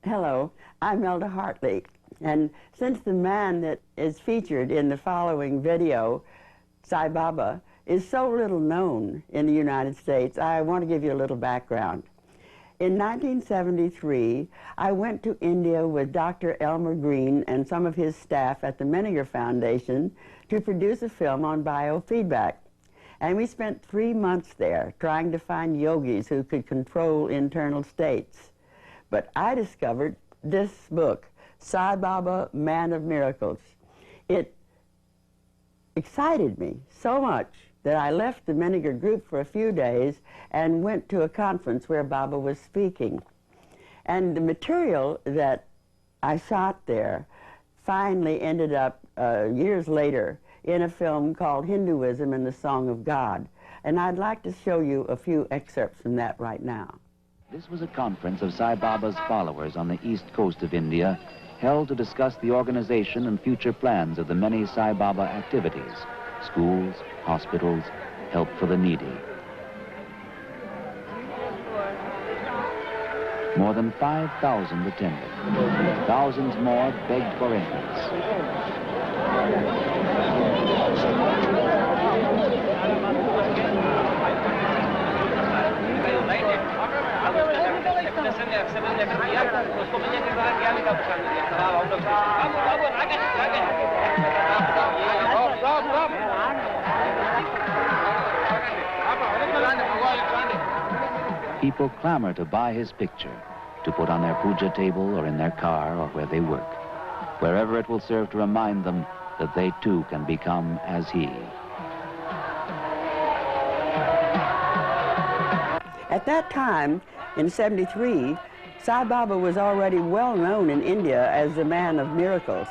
Hello, I'm Elda Hartley, and since the man that is featured in the following video, Sai Baba, is so little known in the United States, I want to give you a little background. In 1973, I went to India with Dr. Elmer Green and some of his staff at the Hartley Foundation to produce a film on biofeedback. And we spent 3 months there trying to find yogis who could control internal states. But I discovered this book, Sai Baba, Man of Miracles. It excited me so much that I left the Meniger group for a few days and went to a conference where Baba was speaking. And the material that I shot there finally ended up years later in a film called Hinduism and the Song of God. And I'd like to show you a few excerpts from that right now. This was a conference of Sai Baba's followers on the east coast of India, held to discuss the organization and future plans of the many Sai Baba activities, schools, hospitals, help for the needy. More than 5,000 attended. Thousands more begged for entrance. People clamor to buy his picture, to put on their puja table or in their car or where they work, wherever it will serve to remind them that they too can become as he. At that time, in '73, Sai Baba was already well known in India as the man of miracles.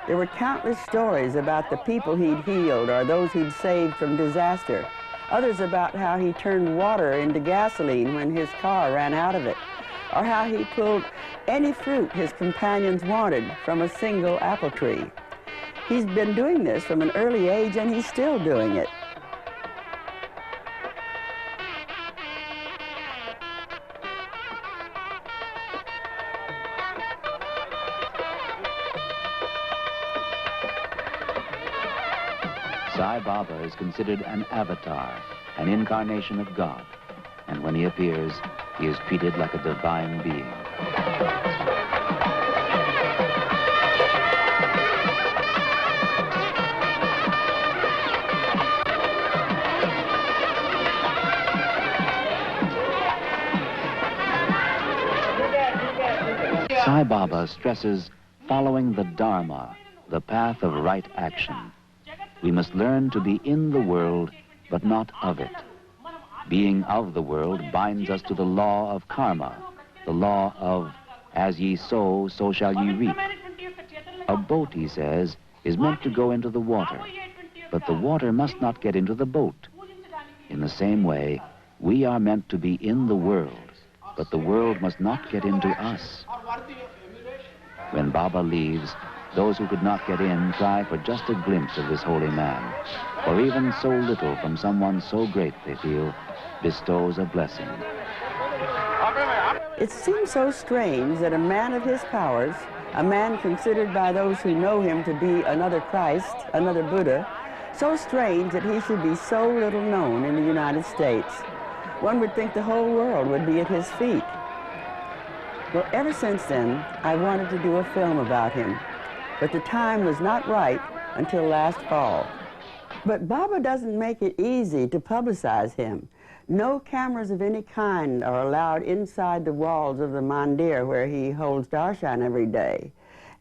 There were countless stories about the people he'd healed or those he'd saved from disaster. Others about how he turned water into gasoline when his car ran out of it, or how he pulled any fruit his companions wanted from a single apple tree. He's been doing this from an early age, and he's still doing it. Sai Baba is considered an avatar, an incarnation of God, and when he appears, he is treated like a divine being. Sai Baba stresses following the Dharma, the path of right action. We must learn to be in the world, but not of it. Being of the world binds us to the law of karma, the law of as ye sow, so shall ye reap. A boat, he says, is meant to go into the water, but the water must not get into the boat. In the same way, we are meant to be in the world, but the world must not get into us. When Baba leaves, those who could not get in try for just a glimpse of this holy man, or even so little from someone so great, they feel, bestows a blessing. It seems so strange that a man of his powers, a man considered by those who know him to be another Christ, another Buddha, so strange that he should be so little known in the United States. One would think the whole world would be at his feet. Well, ever since then, I wanted to do a film about him, but the time was not right until last fall. But Baba doesn't make it easy to publicize him. No cameras of any kind are allowed inside the walls of the mandir where he holds darshan every day.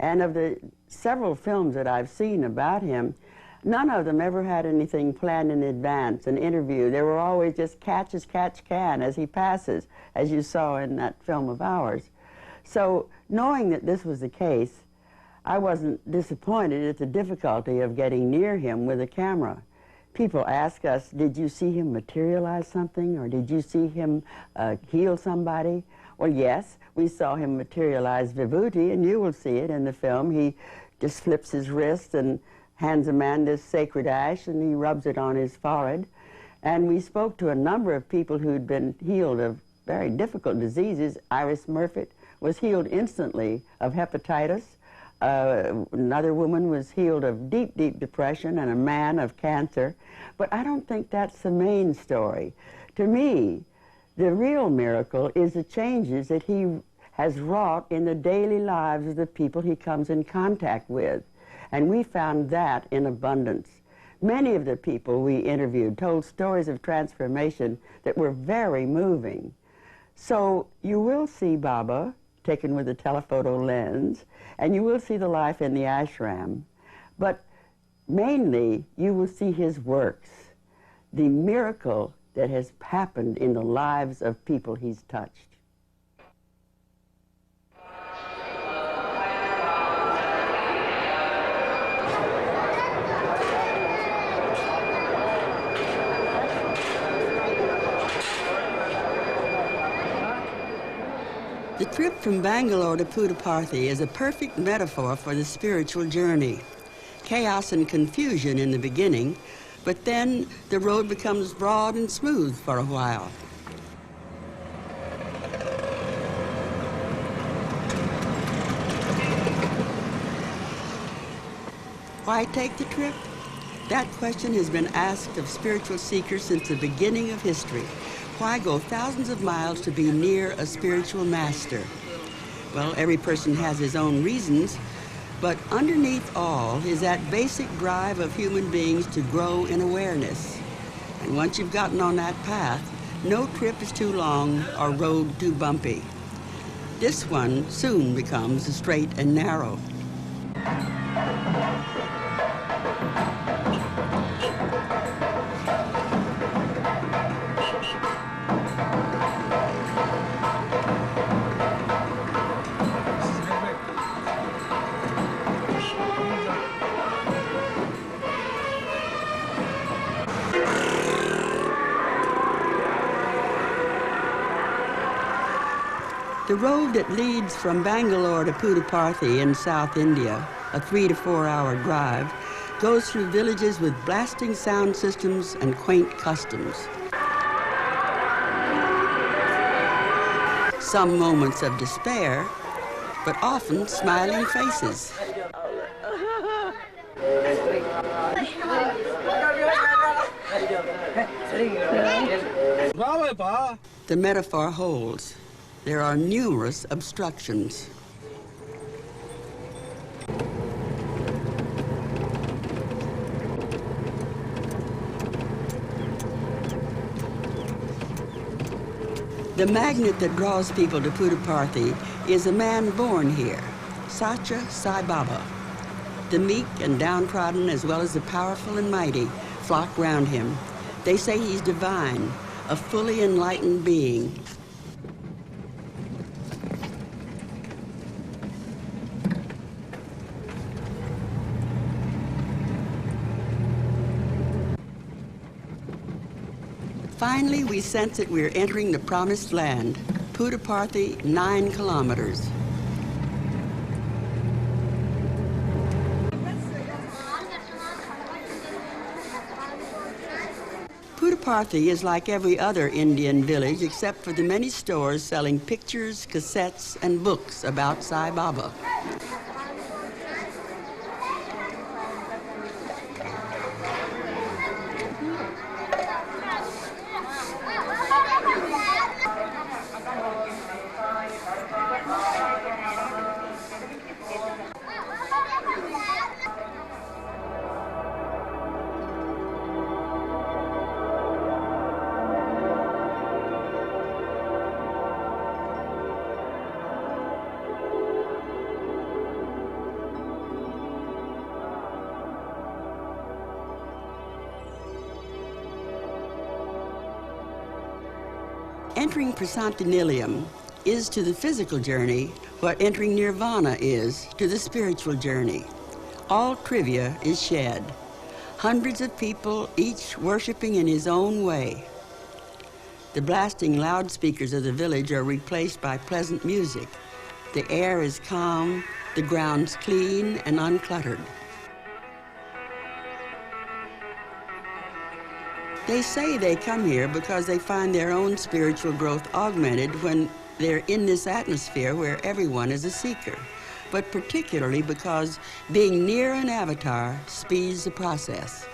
And of the several films that I've seen about him, none of them ever had anything planned in advance, an interview. They were always just catch as catch can as he passes, as you saw in that film of ours. So knowing that this was the case, I wasn't disappointed at the difficulty of getting near him with a camera. People ask us, did you see him materialize something, or did you see him heal somebody? Well, yes, we saw him materialize vibhuti, and you will see it in the film. He just flips his wrist and hands a man this sacred ash, and he rubs it on his forehead. And we spoke to a number of people who'd been healed of very difficult diseases. Iris Murphet was healed instantly of hepatitis. Another woman was healed of deep, deep depression, and a man of cancer. But I don't think that's the main story. To me, the real miracle is the changes that he has wrought in the daily lives of the people he comes in contact with. And we found that in abundance. Many of the people we interviewed told stories of transformation that were very moving. So you will see Baba taken with a telephoto lens, and you will see the life in the ashram, but mainly you will see his works, the miracle that has happened in the lives of people he's touched. The trip from Bangalore to Puttaparthi is a perfect metaphor for the spiritual journey. Chaos and confusion in the beginning, but then the road becomes broad and smooth for a while. Why take the trip? That question has been asked of spiritual seekers since the beginning of history. Why go thousands of miles to be near a spiritual master? Well, every person has his own reasons, but underneath all is that basic drive of human beings to grow in awareness. And once you've gotten on that path, no trip is too long or road too bumpy. This one soon becomes straight and narrow. The road that leads from Bangalore to Puttaparthi in South India, a 3 to 4 hour drive, goes through villages with blasting sound systems and quaint customs. Some moments of despair, but often smiling faces. The metaphor holds. There are numerous obstructions. The magnet that draws people to Puttaparthi is a man born here, Sai Baba. The meek and downtrodden, as well as the powerful and mighty, flock round him. They say he's divine, a fully enlightened being. Finally, we sense that we're entering the promised land, Puttaparthi, 9 kilometers. Puttaparthi is like every other Indian village except for the many stores selling pictures, cassettes, and books about Sai Baba. Entering Prasanthi Nilayam is to the physical journey what entering nirvana is to the spiritual journey. All trivia is shed. Hundreds of people, each worshiping in his own way. The blasting loudspeakers of the village are replaced by pleasant music. The air is calm, the grounds clean and uncluttered. They say they come here because they find their own spiritual growth augmented when They're in this atmosphere where everyone is a seeker, but particularly because being near an avatar speeds the process.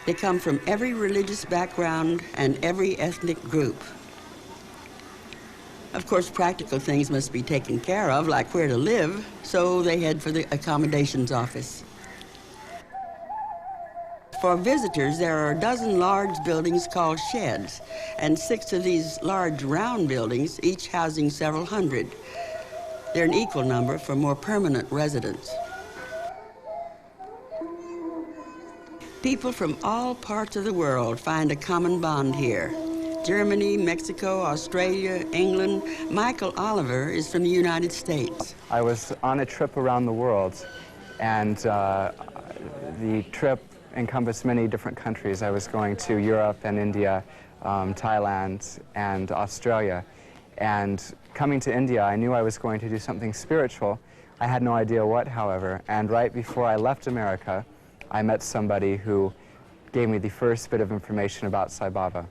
They come from every religious background and every ethnic group. Of course, practical things must be taken care of, like where to live, so they head for the accommodations office. For visitors, there are a dozen large buildings called sheds, and 6 of these large round buildings, each housing several hundred. They're an equal number for more permanent residents. People from all parts of the world find a common bond here. Germany, Mexico, Australia, England. Michael Oliver is from the United States. I was on a trip around the world, and the trip encompassed many different countries. I was going to Europe and India, Thailand, and Australia. And coming to India, I knew I was going to do something spiritual. I had no idea what, however. And right before I left America, I met somebody who gave me the first bit of information about Sai Baba,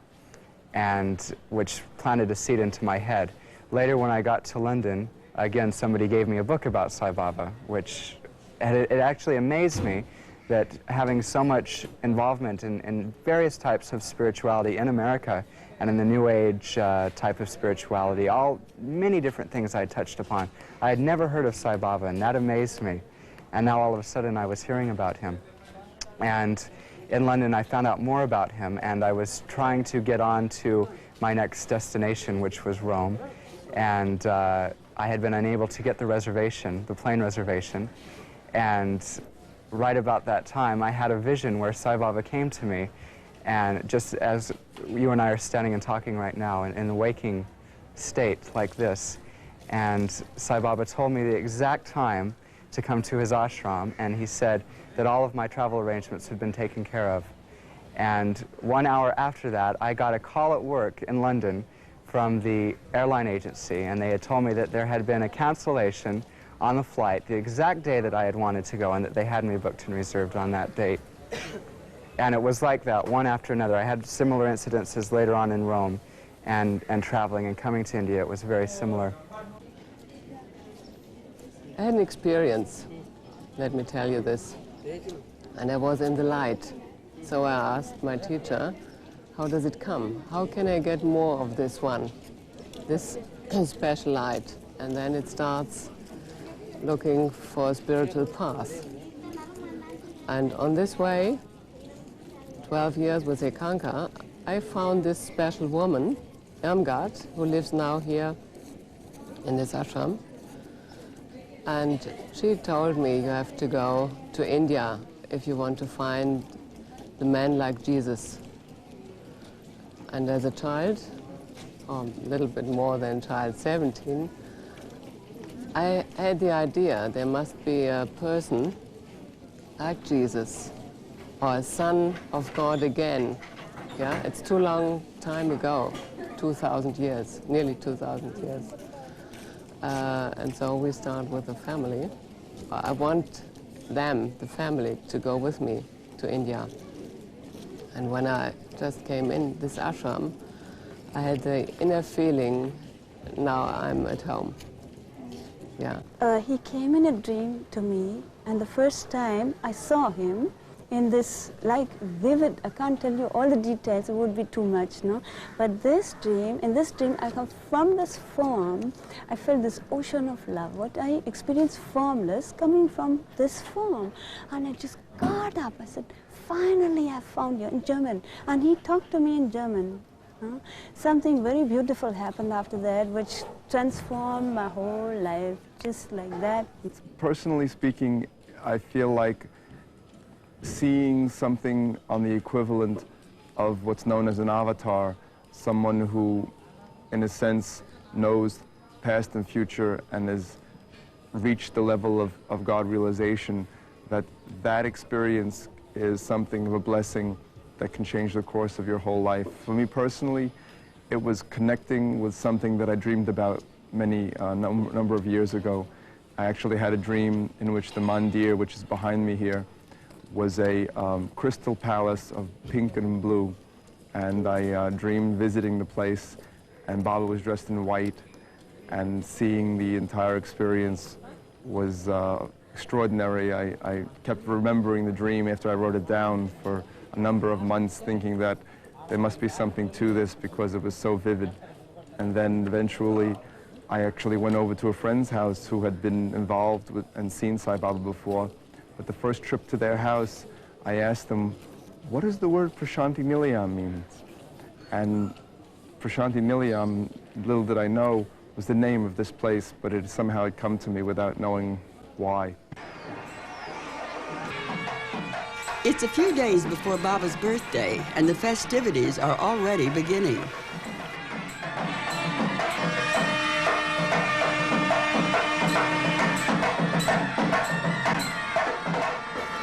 and which planted a seed into my head. Later, when I got to London, again, somebody gave me a book about Sai Baba, which it actually amazed me that having so much involvement in various types of spirituality in America and in the New Age type of spirituality, many different things I had touched upon. I had never heard of Sai Baba, and that amazed me. And now all of a sudden I was hearing about him. And in London I found out more about him, and I was trying to get on to my next destination, which was Rome. And I had been unable to get the reservation, the plane reservation. And right about that time, I had a vision where Sai Baba came to me, and just as you and I are standing and talking right now in a waking state like this, and Sai Baba told me the exact time to come to his ashram, and he said that all of my travel arrangements had been taken care of. And 1 hour after that, I got a call at work in London from the airline agency, and they had told me that there had been a cancellation on the flight the exact day that I had wanted to go, and that they had me booked and reserved on that date. And it was like that, one after another. I had similar incidences later on in Rome, and traveling and coming to India. It was very similar. I had an experience, let me tell you this, and I was in the light. So I asked my teacher, how does it come? How can I get more of this one, this special light? And then it starts looking for a spiritual path. And on this way, 12 years with Ekanka, I found this special woman, Irmgard, who lives now here in this ashram. And she told me, you have to go to India if you want to find the man like Jesus. And as a child, or a little bit more than child, 17, I had the idea there must be a person like Jesus, or a son of God again. Yeah, it's too long time ago, 2,000 years, nearly 2,000 years. And so we start with the family. I want them, the family, to go with me to India. And when I just came in this ashram, I had the inner feeling, now I'm at home. Yeah. He came in a dream to me, and the first time I saw him in this like vivid, I can't tell you all the details, it would be too much, no? But in this dream, I come from this form, I felt this ocean of love. What I experienced formless coming from this form. And I just got up, I said, finally I found you, in German. And he talked to me in German. Something very beautiful happened after that, which transformed my whole life, just like that. Personally speaking, I feel like seeing something on the equivalent of what's known as an avatar, someone who, in a sense, knows past and future and has reached the level of God realization, that experience is something of a blessing that can change the course of your whole life. For me personally, it was connecting with something that I dreamed about many number of years ago. I actually had a dream in which the mandir, which is behind me here, was a crystal palace of pink and blue, and I dreamed visiting the place, and Baba was dressed in white, and seeing the entire experience was extraordinary. I kept remembering the dream after I wrote it down for a number of months, thinking that there must be something to this because it was so vivid. And then eventually I actually went over to a friend's house who had been involved with and seen Sai Baba before. But the first trip to their house, I asked them, what does the word Prasanthi Nilayam mean? And Prasanthi Nilayam, little did I know, was the name of this place, but it somehow had come to me without knowing why. It's a few days before Baba's birthday, and the festivities are already beginning.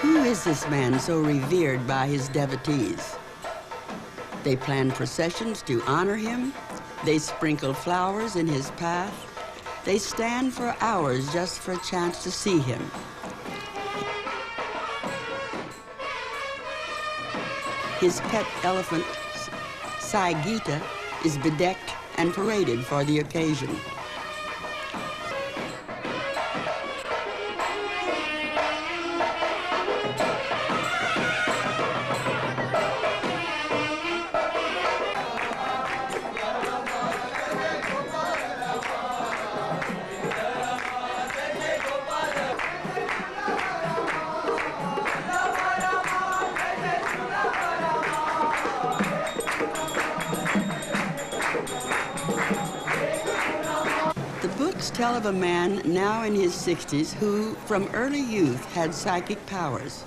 Who is this man so revered by his devotees? They plan processions to honor him. They sprinkle flowers in his path. They stand for hours just for a chance to see him. His pet elephant, Sai Gita, is bedecked and paraded for the occasion. Tell of a man now in his 60s who, from early youth, had psychic powers.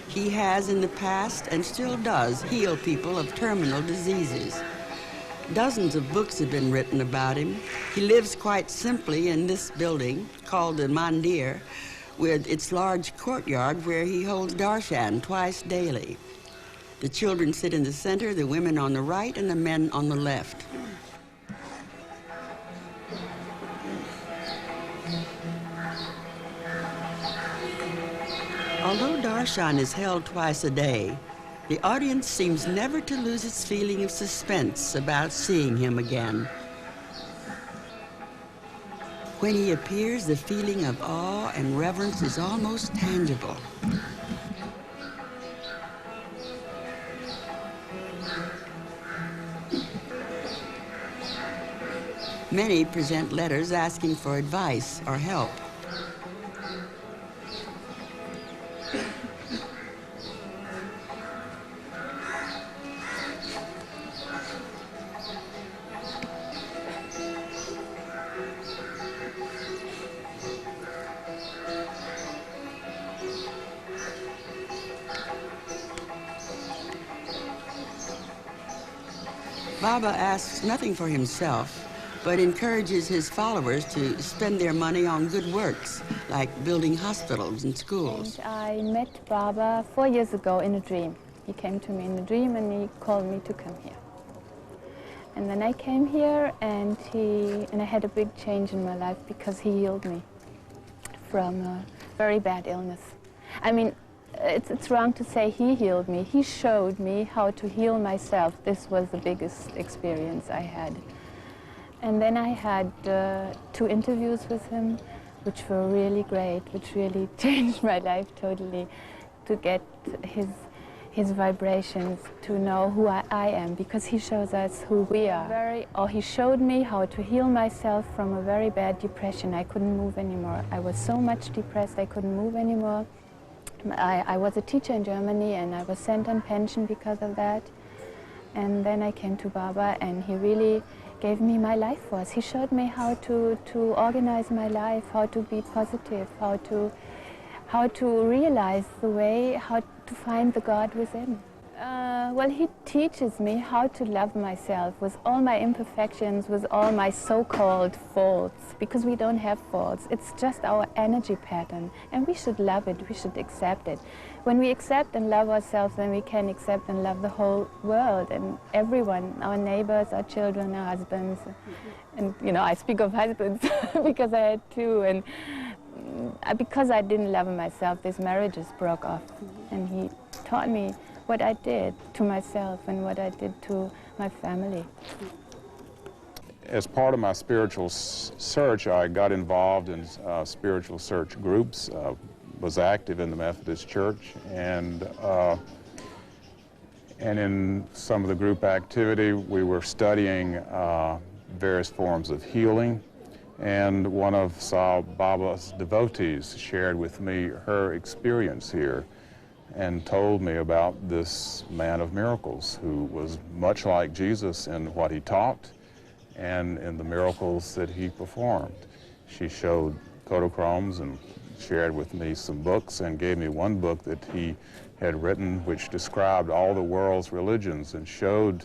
He has in the past and still does heal people of terminal diseases. Dozens of books have been written about him. He lives quite simply in this building called the Mandir, with its large courtyard where he holds darshan twice daily. The children sit in the center, the women on the right, and the men on the left. Although darshan is held twice a day, the audience seems never to lose its feeling of suspense about seeing him again. When he appears, the feeling of awe and reverence is almost tangible. Many present letters asking for advice or help. Baba asks nothing for himself, but encourages his followers to spend their money on good works, like building hospitals and schools. And I met Baba 4 years ago in a dream. He came to me in a dream and he called me to come here. And then I came here and I had a big change in my life because he healed me from a very bad illness. I mean, it's wrong to say he healed me. He showed me how to heal myself. This was the biggest experience I had. And then I had 2 interviews with him, which were really great, which really changed my life totally, to get his vibrations, to know who I am, because he shows us who we are. He showed me how to heal myself from a very bad depression. I couldn't move anymore. I was so much depressed I couldn't move anymore. I was a teacher in Germany and I was sent on pension because of that. And then I came to Baba and he really gave me my life force. He showed me how to organize my life, how to be positive, how to realize the way, how to find the God within. Well, he teaches me how to love myself with all my imperfections, with all my so-called faults, because we don't have faults. It's just our energy pattern, and we should love it, we should accept it. When we accept and love ourselves, then we can accept and love the whole world and everyone, our neighbors, our children, our husbands. And, you know, I speak of husbands because I had 2, and because I didn't love myself, these marriages broke off. And he taught me what I did to myself and what I did to my family. As part of my spiritual search, I got involved in spiritual search groups, was active in the Methodist Church, and in some of the group activity, we were studying various forms of healing. And one of Sai Baba's devotees shared with me her experience here and told me about this man of miracles who was much like Jesus in what he taught and in the miracles that he performed. She showed photochromes and shared with me some books and gave me one book that he had written which described all the world's religions and showed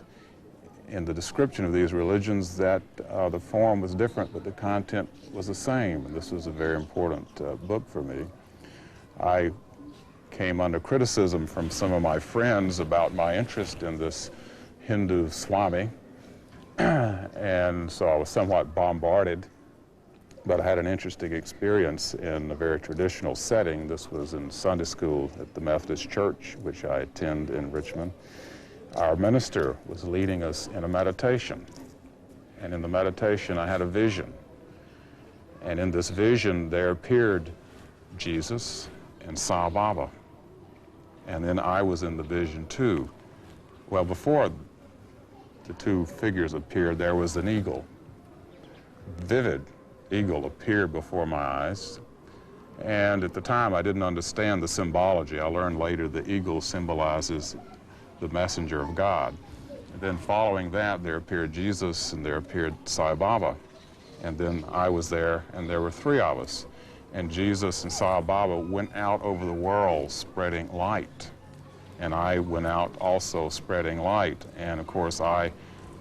in the description of these religions that the form was different, but the content was the same. And this was a very important book for me. I came under criticism from some of my friends about my interest in this Hindu Swami, and so I was somewhat bombarded, but I had an interesting experience in a very traditional setting. This was in Sunday school at the Methodist Church, which I attend in Richmond. Our minister was leading us in a meditation, and in the meditation I had a vision, and in this vision there appeared Jesus and Sai Baba, and then I was in the vision too. Well, before the two figures appeared, there was an eagle. Vivid eagle appeared before my eyes, and at the time I didn't understand the symbology. I learned later the eagle symbolizes the messenger of God. And then following that, there appeared Jesus and there appeared Sai Baba. And then I was there, and there were three of us. And Jesus and Sai Baba went out over the world spreading light. And I went out also spreading light. And of course, I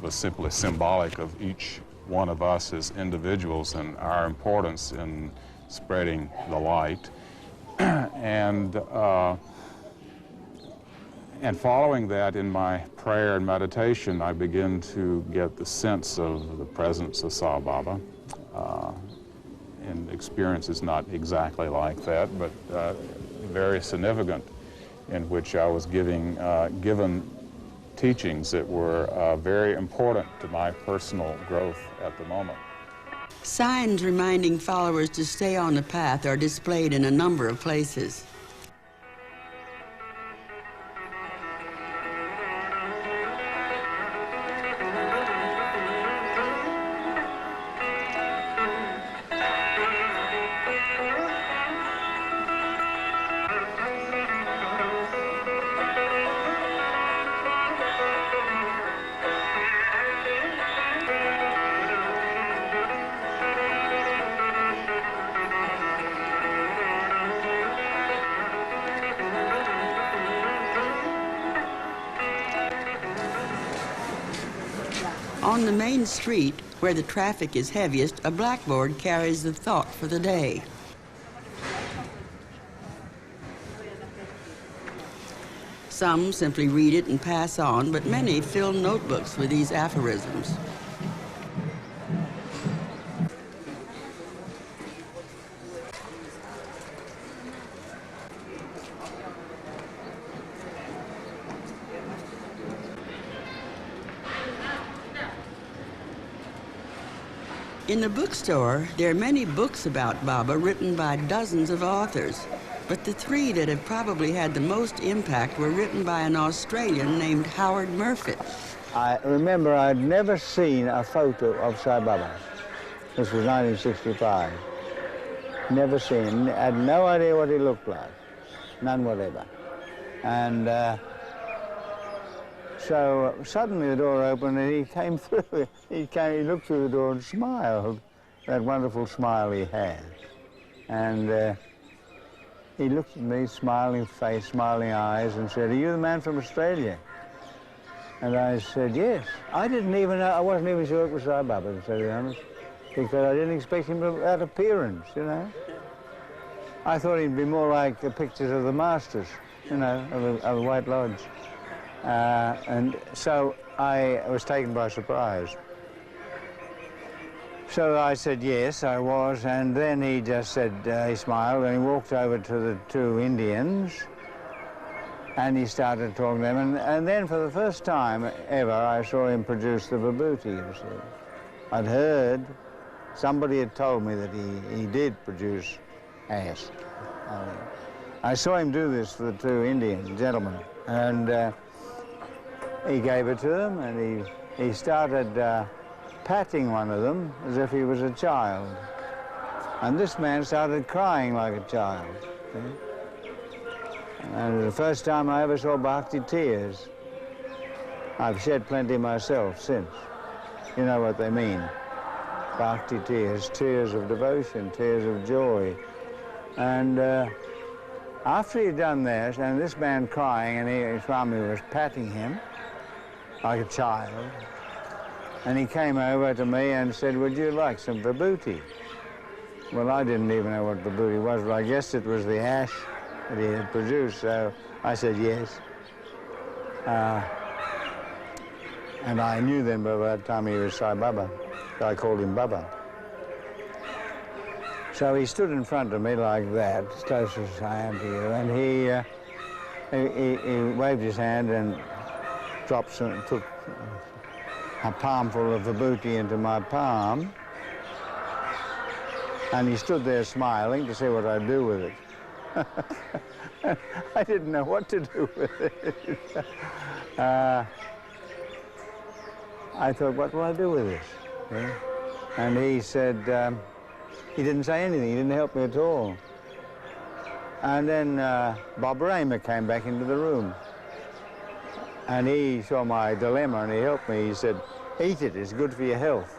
was simply symbolic of each one of us as individuals and our importance in spreading the light. And following that, in my prayer and meditation, I begin to get the sense of the presence of Sai Baba. And experience is not exactly like that, but very significant, in which I was given teachings that were very important to my personal growth at the moment. Signs reminding followers to stay on the path are displayed in a number of places. On the main street, where the traffic is heaviest, a blackboard carries the thought for the day. Some simply read it and pass on, but many fill notebooks with these aphorisms. In the bookstore, there are many books about Baba written by dozens of authors, but the three that have probably had the most impact were written by an Australian named Howard Murphet. I remember I'd never seen a photo of Sai Baba. This was 1965. Never seen, had no idea what he looked like, none whatever. And so suddenly the door opened and he came through. He looked through the door and smiled, that wonderful smile he had. And he looked at me, smiling face, smiling eyes, and said, "Are you the man from Australia?" And I said, "Yes." I didn't even know, I wasn't even sure it was Sai Baba, to tell you the honest, because I didn't expect him to have that appearance, you know. I thought he'd be more like the pictures of the masters, you know, of the White Lodge. And so I was taken by surprise. So I said yes, I was, and then he just said, he smiled, and he walked over to the two Indians, And he started talking to them, and then for the first time ever, I saw him produce the vibhuti, you see. I'd heard, somebody had told me that he did produce ash. I saw him do this for the two Indian gentlemen, and he gave it to them, and he started patting one of them as if he was a child. And this man started crying like a child. See? And the first time I ever saw bhakti tears. I've shed plenty myself since. You know what they mean. Bhakti tears, tears of devotion, tears of joy. And after he'd done this, and this man crying, and Swami was patting him like a child, and he came over to me and said, "Would you like some vibhuti?" Well, I didn't even know what vibhuti was, but I guessed it was the ash that he had produced, so I said yes. And I knew then by that time he was Sai Baba, so I called him Baba. So he stood in front of me like that, as close as I am to you, and he waved his hand and took a palmful of vibhuti into my palm, and he stood there smiling to see what I'd do with it. I didn't know what to do with it. I thought, what will I do with this? Yeah. And he said, he didn't say anything, he didn't help me at all. And then Bob Raymer came back into the room. And he saw my dilemma and he helped me. He said, eat it, it's good for your health.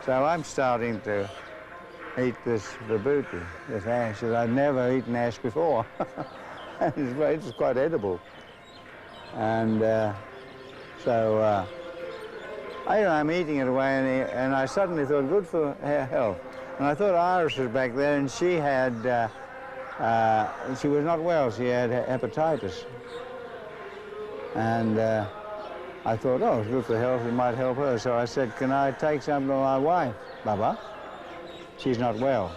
So I'm starting to eat this vibhuti, this ash, that I'd never eaten ash before. It's quite edible. And I'm eating it away, and I suddenly thought, good for her health. And I thought Iris was back there, and she had, she was not well, she had hepatitis. And I thought, oh, it's good for health, it might help her. So I said, can I take some to my wife, Baba? She's not well.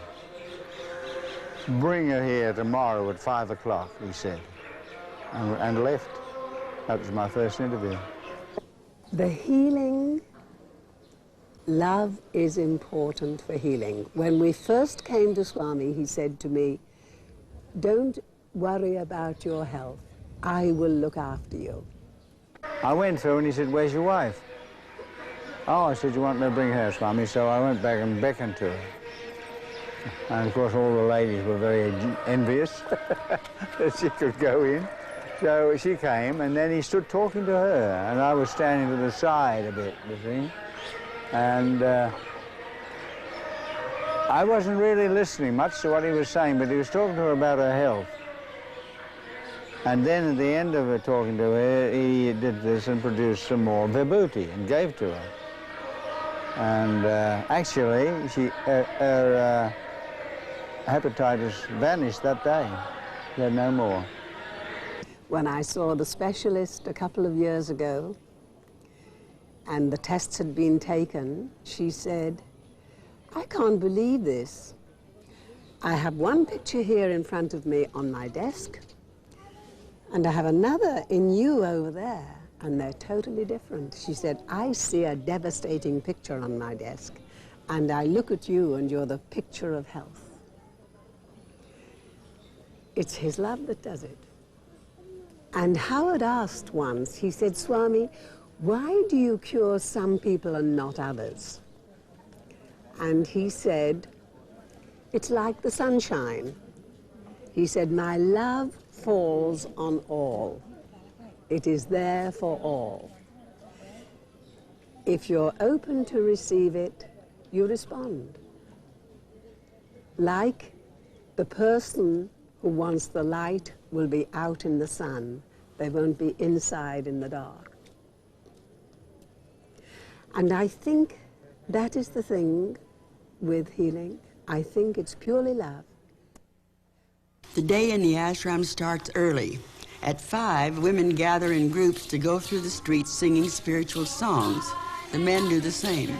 Bring her here tomorrow at 5 o'clock, he said, and left. That was my first interview. The healing, love is important for healing. When we first came to Swami, he said to me, don't worry about your health. I will look after you. I went through and he said, where's your wife? Oh, I said, you want me to bring her, Swami? So I went back and beckoned to her. And of course all the ladies were very envious that she could go in. So she came, and then he stood talking to her, and I was standing to the side a bit, you see. And I wasn't really listening much to what he was saying, but he was talking to her about her health. And then at the end of it talking to her, he did this and produced some more vibhuti and gave to her. And actually, her hepatitis vanished that day. She had no more. When I saw the specialist a couple of years ago, and the tests had been taken, she said, I can't believe this. I have one picture here in front of me on my desk, and I have another in you over there, and they're totally different. She said, I see a devastating picture on my desk, and I look at you, and you're the picture of health. It's his love that does it. And Howard asked once, he said, Swami, why do you cure some people and not others? And he said, it's like the sunshine. He said, my love falls on all. It is there for all. If you're open to receive it, you respond. Like the person who wants the light will be out in the sun. They won't be inside in the dark. And I think that is the thing with healing. I think it's purely love. The day in the ashram starts early. At 5, women gather in groups to go through the streets singing spiritual songs. The men do the same.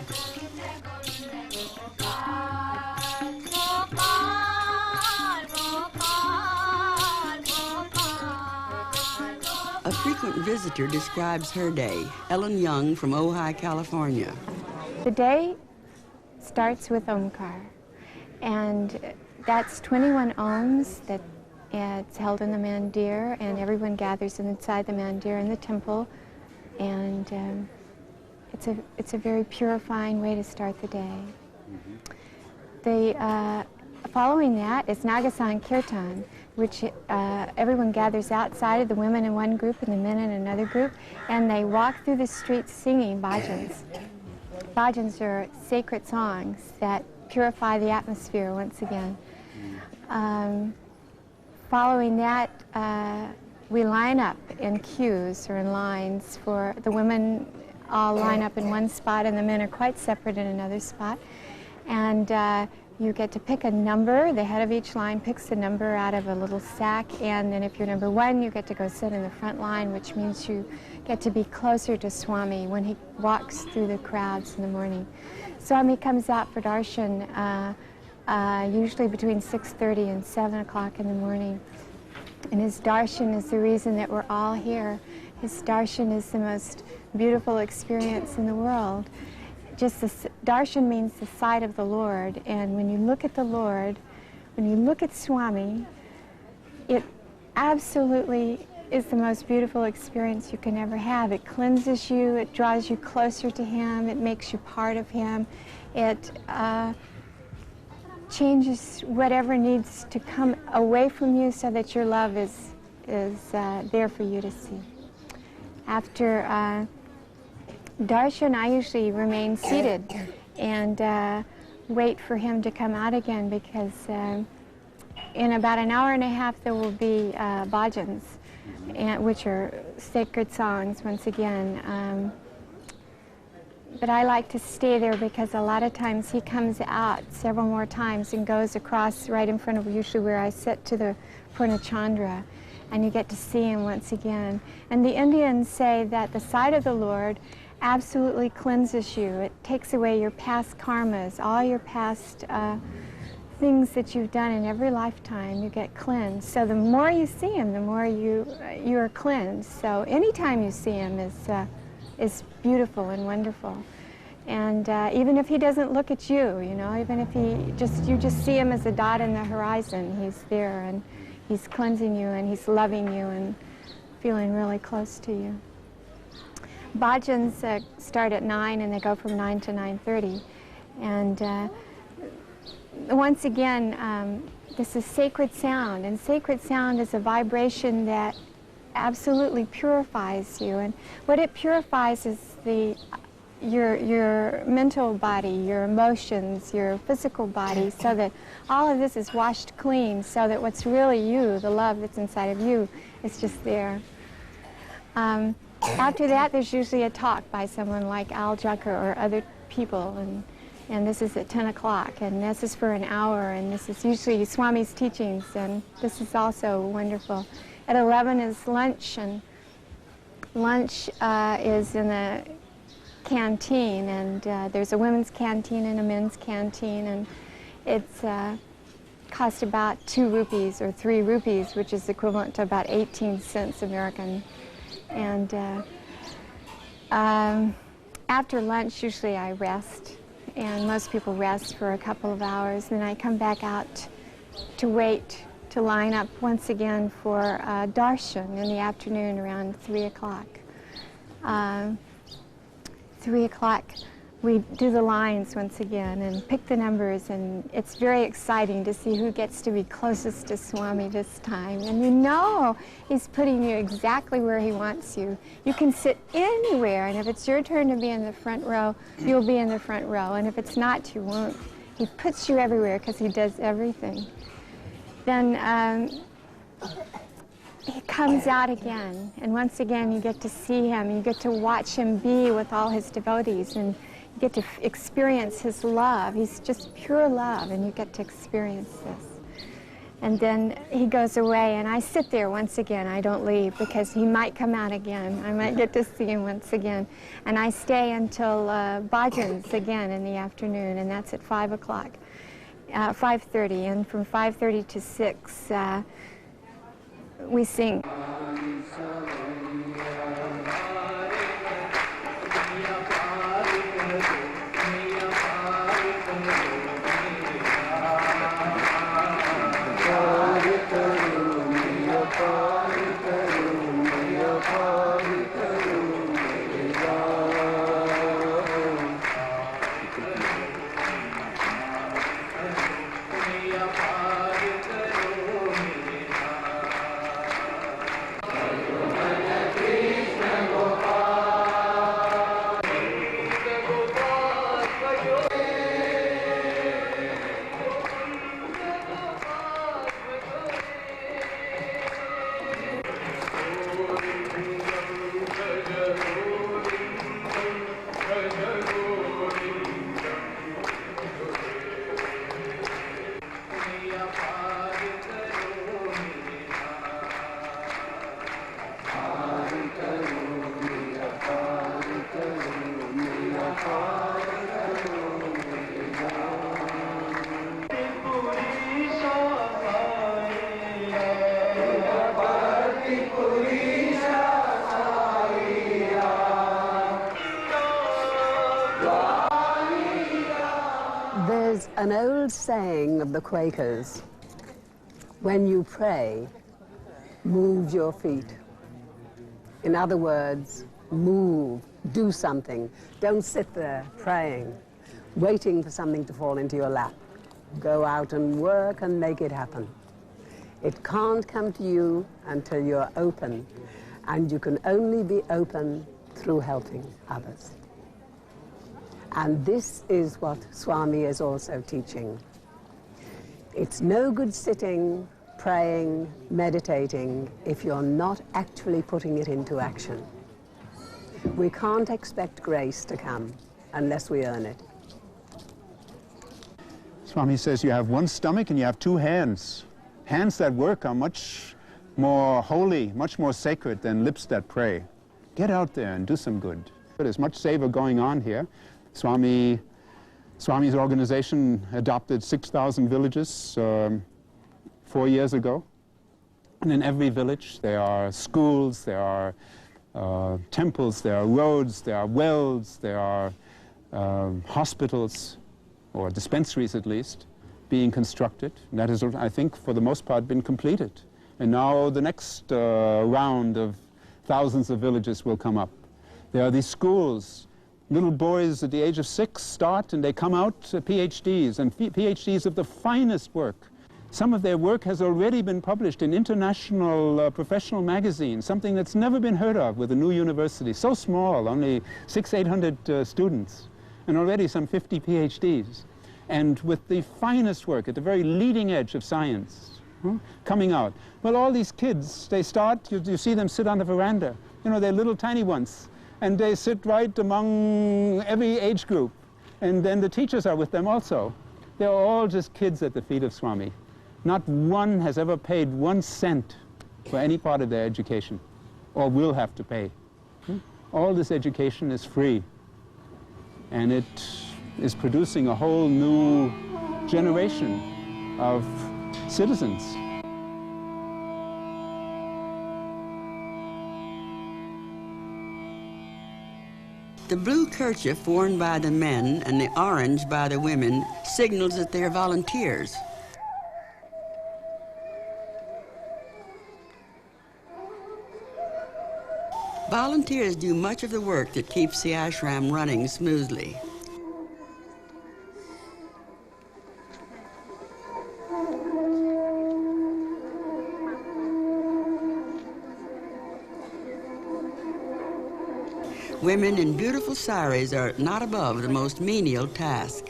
visitor describes her day. Ellen Young from Ojai, California. The day starts with Irmgard, and that's 21 ohms that it's held in the mandir, and everyone gathers inside the mandir in the temple, and it's a very purifying way to start the day. Following that is Nagasan Kirtan, which everyone gathers outside, of the women in one group and the men in another group, and they walk through the streets singing bhajans. Bhajans are sacred songs that purify the atmosphere once again. Following that, we line up in queues or in lines. For the women all line up in one spot and the men are quite separate in another spot. And you get to pick a number. The head of each line picks a number out of a little sack, and then if you're number 1, you get to go sit in the front line, which means you get to be closer to Swami when he walks through the crowds in the morning. Swami comes out for darshan usually between 6:30 and 7 o'clock in the morning. And his darshan is the reason that we're all here. His darshan is the most beautiful experience in the world. Just darshan means the sight of the Lord, and when you look at the Lord, when you look at Swami, it absolutely is the most beautiful experience you can ever have. It cleanses you, it draws you closer to Him, it makes you part of Him, it changes whatever needs to come away from you so that your love is there for you to see. After darshan, I usually remain seated and wait for him to come out again, because in about an hour and a half there will be bhajans, which are sacred songs once again. But I like to stay there because a lot of times he comes out several more times and goes across right in front of usually where I sit to the Purnachandra, and you get to see him once again. And the Indians say that the sight of the Lord absolutely cleanses you. It takes away your past karmas, all your past things that you've done in every lifetime. You get cleansed. So the more you see him, the more you are cleansed. So anytime you see him is beautiful and wonderful. And even if he doesn't look at you, you know, even if you just see him as a dot in the horizon, he's there and he's cleansing you and he's loving you and feeling really close to you. Bhajans start at 9 and they go from 9 to 9:30. And once again, this is sacred sound, and sacred sound is a vibration that absolutely purifies you. And what it purifies is your mental body, your emotions, your physical body, so that all of this is washed clean, so that what's really you, the love that's inside of you, is just there. After that, there's usually a talk by someone like Drucker or other people, and this is at 10 o'clock, and this is for an hour, and this is usually Swami's teachings, and this is also wonderful. At 11 is lunch, and lunch is in the canteen, and there's a women's canteen and a men's canteen, and it's cost about 2 rupees or 3 rupees, which is equivalent to about 18 cents American. And after lunch, usually I rest, and most people rest for a couple of hours. Then I come back out to wait to line up once again for darshan in the afternoon around 3 o'clock. 3 o'clock, we do the lines once again and pick the numbers, and it's very exciting to see who gets to be closest to Swami this time. And you know he's putting you exactly where he wants you. You can sit anywhere, and if it's your turn to be in the front row, you'll be in the front row, and if it's not, you won't. He puts you everywhere because he does everything. Then he comes out again, and once again you get to see him, you get to watch him be with all his devotees, and you get to experience his love. He's just pure love, and you get to experience this. And then he goes away, and I sit there once again. I don't leave, because he might come out again. I might get to see him once again. And I stay until bhajans again in the afternoon, and that's at 5 o'clock, 5:30, and from 5:30 to 6, we sing. There's an old saying of the Quakers, when you pray, move your feet. In other words, move, do something. Don't sit there praying, waiting for something to fall into your lap. Go out and work and make it happen. It can't come to you until you're open, and you can only be open through helping others. And this is what Swami is also teaching. It's no good sitting, praying, meditating if you're not actually putting it into action. We can't expect grace to come unless we earn it. Swami says you have one stomach and you have two hands. Hands that work are much more holy, much more sacred than lips that pray. Get out there and do some good. There's much savor going on here. Swami's organization adopted 6,000 villages 4 years ago. And in every village there are schools, there are temples, there are roads, there are wells, there are hospitals, or dispensaries at least, being constructed. And that has, I think, for the most part been completed. And now the next round of thousands of villages will come up. There are these schools. Little boys at the age of 6 start and they come out PhDs, and PhDs of the finest work. Some of their work has already been published in international professional magazines, something that's never been heard of with a new university. So small, only 600-800 students, and already some 50 PhDs. And with the finest work at the very leading edge of science coming out. Well, all these kids, they start, you see them sit on the veranda. You know, they're little tiny ones. And they sit right among every age group. And then the teachers are with them also. They're all just kids at the feet of Swami. Not one has ever paid 1 cent for any part of their education, or will have to pay. All this education is free. And it is producing a whole new generation of citizens. The blue kerchief worn by the men and the orange by the women signals that they are volunteers. Volunteers do much of the work that keeps the ashram running smoothly. Women in beautiful saris are not above the most menial task.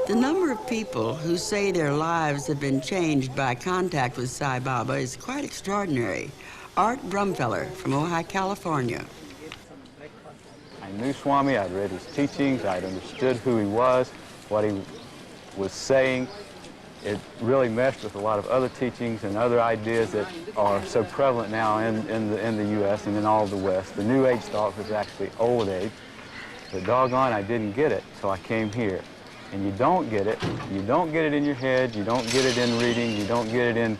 The number of people who say their lives have been changed by contact with Sai Baba is quite extraordinary. Art Drumheller from Ojai, California. I knew Swami, I'd read his teachings, I'd understood who he was, what he was saying, it really meshed with a lot of other teachings and other ideas that are so prevalent now in the U.S. and in all of the West. The New Age thought was actually Old Age, but doggone, I didn't get it, so I came here. And you don't get it in your head, you don't get it in reading, you don't get it in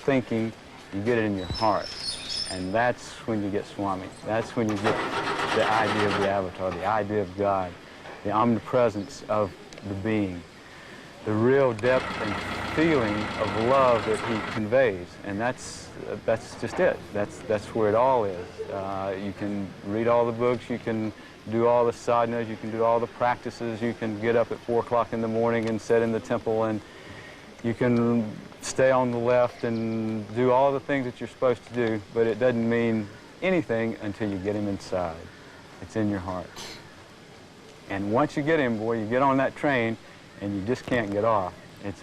thinking, you get it in your heart. And that's when you get Swami. That's when you get the idea of the avatar, the idea of God, the omnipresence of the being, the real depth and feeling of love that he conveys. And that's just it. That's where it all is. You can read all the books, you can do all the sadhanas, you can do all the practices, you can get up at 4 o'clock in the morning and sit in the temple, and you can stay on the left and do all the things that you're supposed to do, but it doesn't mean anything until you get him inside. It's in your heart. And once you get him, boy, you get on that train and you just can't get off. It's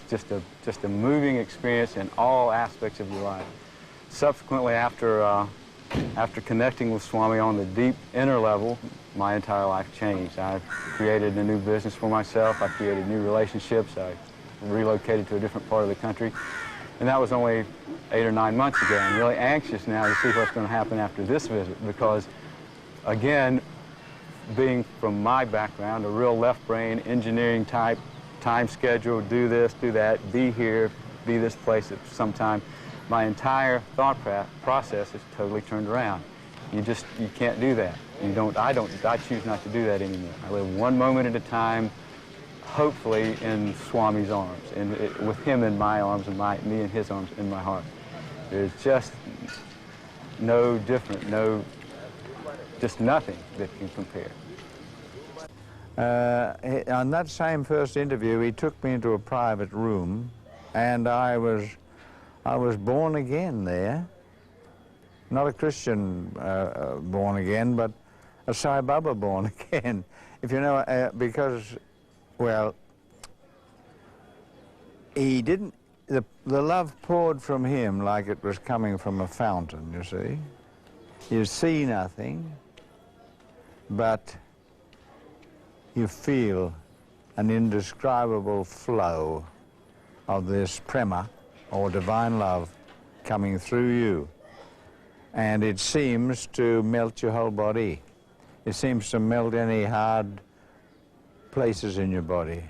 just a moving experience in all aspects of your life. Subsequently, after connecting with Swami on the deep inner level, my entire life changed. I created a new business for myself. I created new relationships. I relocated to a different part of the country. And that was only 8 or 9 months ago. I'm really anxious now to see what's going to happen after this visit because, again, being from my background, a real left brain, engineering type, time schedule, do this, do that, be here, be this place at some time, my entire thought process is totally turned around. You can't do that. I choose not to do that anymore. I live one moment at a time, hopefully in Swami's arms, and with him in my arms and me in his arms in my heart. There's just no different, just nothing that can compare. On that same first interview, he took me into a private room, and I was born again there. Not a Christian born again, but a Sai Baba born again. If you know, because, well, he didn't, the love poured from him like it was coming from a fountain, you see. You see nothing, but you feel an indescribable flow of this prema, or divine love, coming through you. And it seems to melt your whole body. It seems to melt any hard places in your body,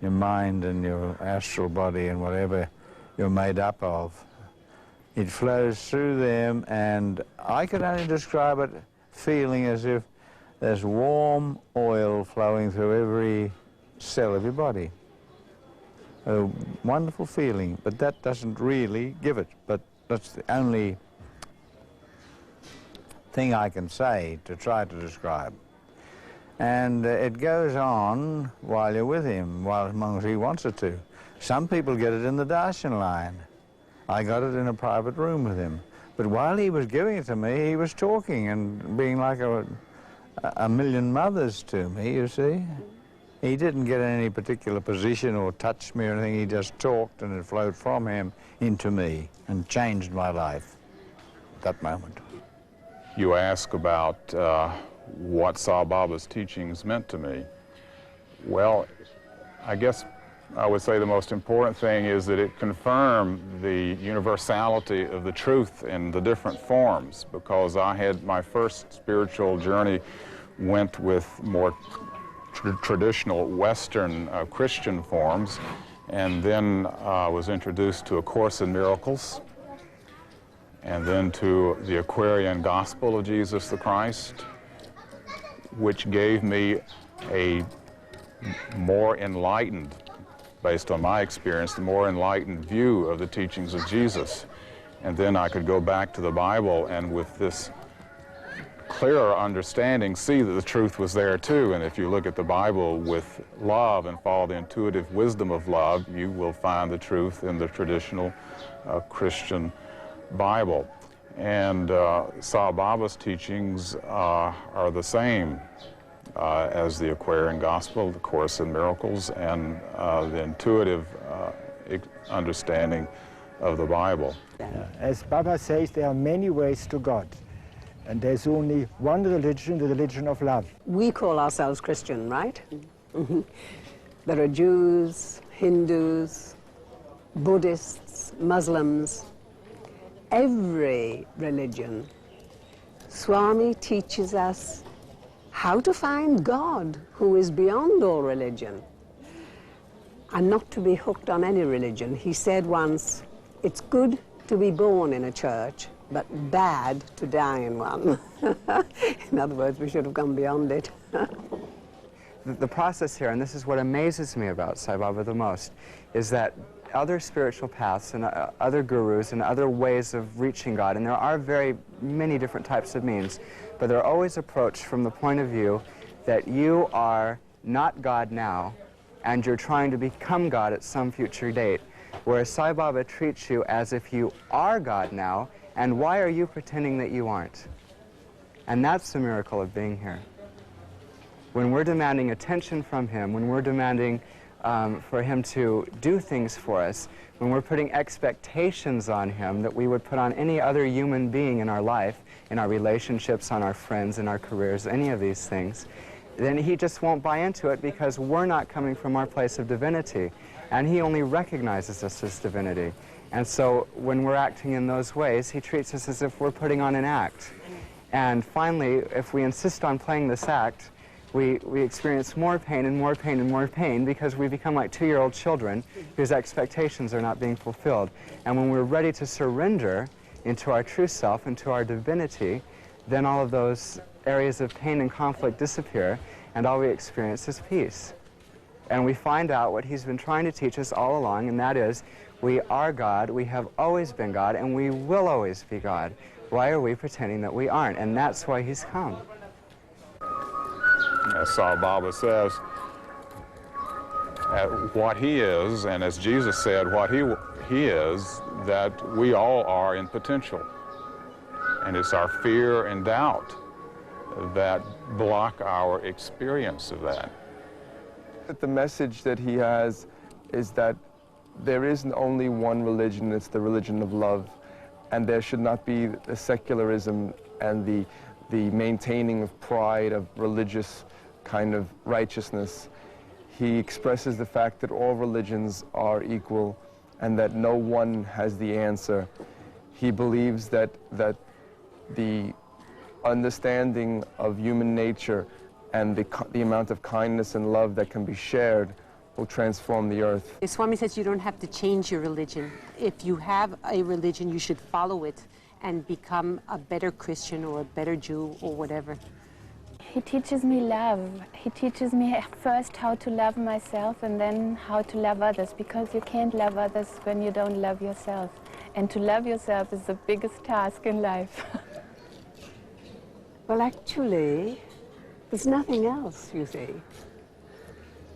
your mind and your astral body and whatever you're made up of. It flows through them, and I could only describe it feeling as if there's warm oil flowing through every cell of your body. A wonderful feeling, but that doesn't really give it. But that's the only thing I can say to try to describe. And it goes on while you're with him, as long as he wants it to. Some people get it in the darshan line. I got it in a private room with him. But while he was giving it to me, he was talking and being like a million mothers to me, you see. He didn't get in any particular position or touch me or anything. He just talked, and it flowed from him into me and changed my life at that moment. You ask about what Sai Baba's teachings meant to me. Well, I guess I would say the most important thing is that it confirmed the universality of the truth in the different forms, because I had my first spiritual journey went with more traditional Western Christian forms, and then was introduced to A Course in Miracles, and then to the Aquarian Gospel of Jesus the Christ, which gave me a more enlightened, based on my experience, the more enlightened view of the teachings of Jesus. And then I could go back to the Bible and with this clearer understanding see that the truth was there too. And if you look at the Bible with love and follow the intuitive wisdom of love, you will find the truth in the traditional Christian Bible. And Sai Baba's teachings are the same as the Aquarian Gospel, the Course in Miracles, and the intuitive understanding of the Bible. As Baba says, there are many ways to God. And there's only one religion, the religion of love. We call ourselves Christian, right? Mm-hmm. There are Jews, Hindus, Buddhists, Muslims, every religion. Swami teaches us how to find God, who is beyond all religion, and not to be hooked on any religion. He said once, it's good to be born in a church, but bad to die in one. In other words, we should have gone beyond it. The process here, and this is what amazes me about Sai Baba the most, is that other spiritual paths and other gurus and other ways of reaching God, and there are very many different types of means, but they're always approached from the point of view that you are not God now, and you're trying to become God at some future date. Whereas Sai Baba treats you as if you are God now, and why are you pretending that you aren't? And that's the miracle of being here. When we're demanding attention from him, when we're demanding for him to do things for us, when we're putting expectations on him that we would put on any other human being in our life, in our relationships, on our friends, in our careers, any of these things, then he just won't buy into it because we're not coming from our place of divinity. And he only recognizes us as divinity. And so when we're acting in those ways, he treats us as if we're putting on an act. And finally, if we insist on playing this act, we experience more pain and more pain and more pain because we become like 2-year-old children whose expectations are not being fulfilled. And when we're ready to surrender into our true self, into our divinity, then all of those areas of pain and conflict disappear, and all we experience is peace. And we find out what he's been trying to teach us all along, and that is, we are God, we have always been God, and we will always be God. Why are we pretending that we aren't? And that's why he's come. As Sai Baba says, what he is, and as Jesus said, what he is, that we all are in potential. And it's our fear and doubt that block our experience of that. The message that he has is that there isn't only one religion, it's the religion of love, and there should not be the secularism and the maintaining of pride, of religious kind of righteousness. He expresses the fact that all religions are equal and that no one has the answer. He believes that the understanding of human nature and the amount of kindness and love that can be shared will transform the earth. Swami says you don't have to change your religion. If you have a religion, you should follow it and become a better Christian or a better Jew or whatever. He teaches me love. He teaches me first how to love myself and then how to love others, because you can't love others when you don't love yourself. And to love yourself is the biggest task in life. Well, actually, there's nothing else, you see.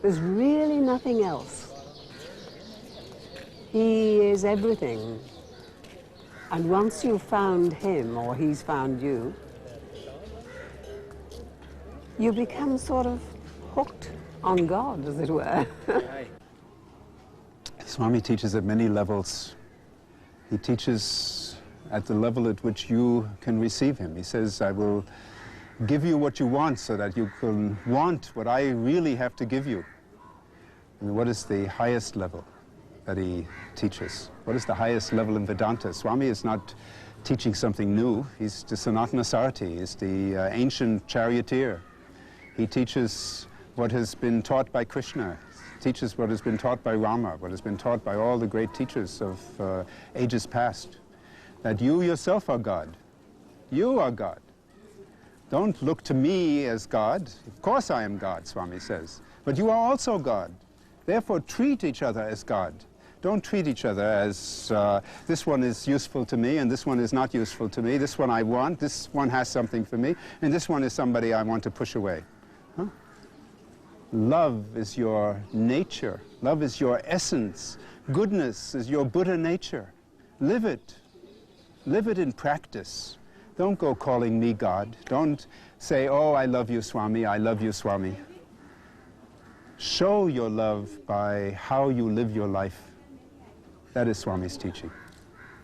There's really nothing else. He is everything. And once you've found him, or he's found you, you become sort of hooked on God, as it were. Swami teaches at many levels. He teaches at the level at which you can receive him. He says, I will give you what you want so that you can want what I really have to give you. And what is the highest level that he teaches? What is the highest level in Vedanta? Swami is not teaching something new. He's the Sanatana Sarati. He's the ancient charioteer. He teaches what has been taught by Krishna. He teaches what has been taught by Rama, what has been taught by all the great teachers of ages past. That you yourself are God. You are God. Don't look to me as God. Of course I am God, Swami says. But you are also God. Therefore, treat each other as God. Don't treat each other as this one is useful to me and this one is not useful to me. This one I want, this one has something for me, and this one is somebody I want to push away. Huh? Love is your nature. Love is your essence. Goodness is your Buddha nature. Live it. Live it in practice. Don't go calling me God. Don't say, oh, I love you, Swami, I love you, Swami. Show your love by how you live your life. That is Swami's teaching.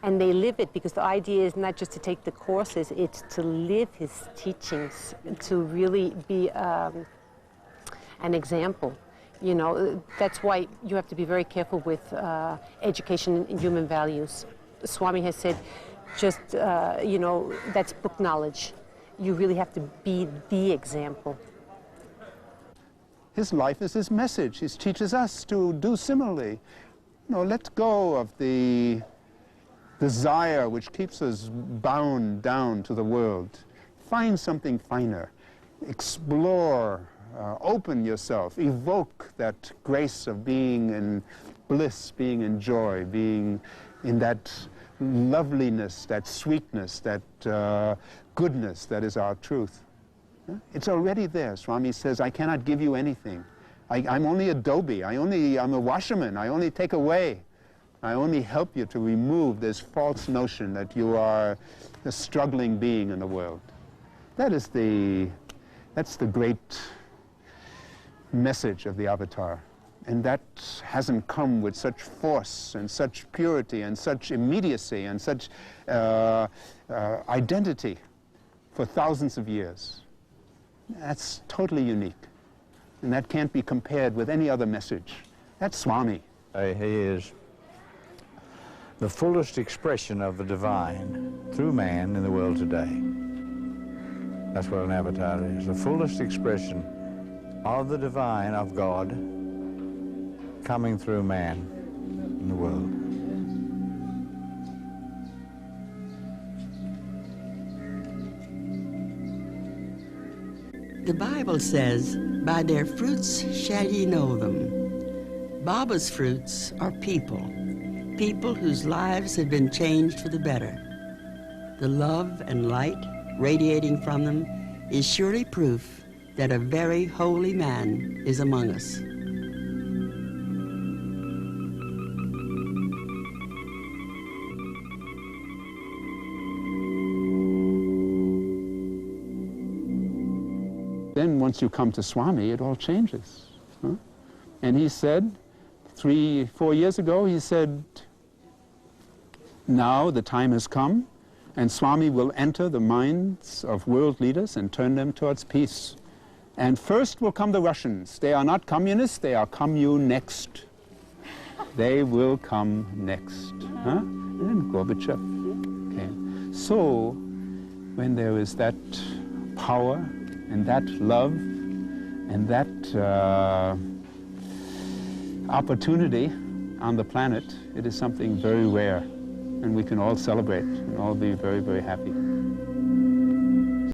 And they live it, because the idea is not just to take the courses, it's to live his teachings, to really be an example. You know, that's why you have to be very careful with education in human values. Swami has said, just, you know, that's book knowledge. You really have to be the example. His life is his message. He teaches us to do similarly. You know, let go of the desire which keeps us bound down to the world. Find something finer. Explore. Open yourself, evoke that grace of being in bliss, being in joy, being in that loveliness, that sweetness, that goodness that is our truth. It's already there. Swami says, I cannot give you anything. I'm only adobe. I'm a washerman. I only take away. I only help you to remove this false notion that you are a struggling being in the world. That's the great message of the Avatar. And that hasn't come with such force and such purity and such immediacy and such identity for thousands of years. That's totally unique. And that can't be compared with any other message. That's Swami. He is the fullest expression of the divine through man in the world today. That's what an avatar is, the fullest expression of the divine, of God, coming through man in the world. The Bible says, by their fruits shall ye know them. Baba's fruits are people, people whose lives have been changed for the better. The love and light radiating from them is surely proof that a very holy man is among us. Then once you come to Swami, it all changes. Huh? And he said, 3-4 years ago, he said, now the time has come, and Swami will enter the minds of world leaders and turn them towards peace. And first will come the Russians. They are not communists, they are commu-next. They will come next. Huh? And Gorbachev came. So, when there is that power and that love and that opportunity on the planet, it is something very rare. And we can all celebrate and all be very, very happy.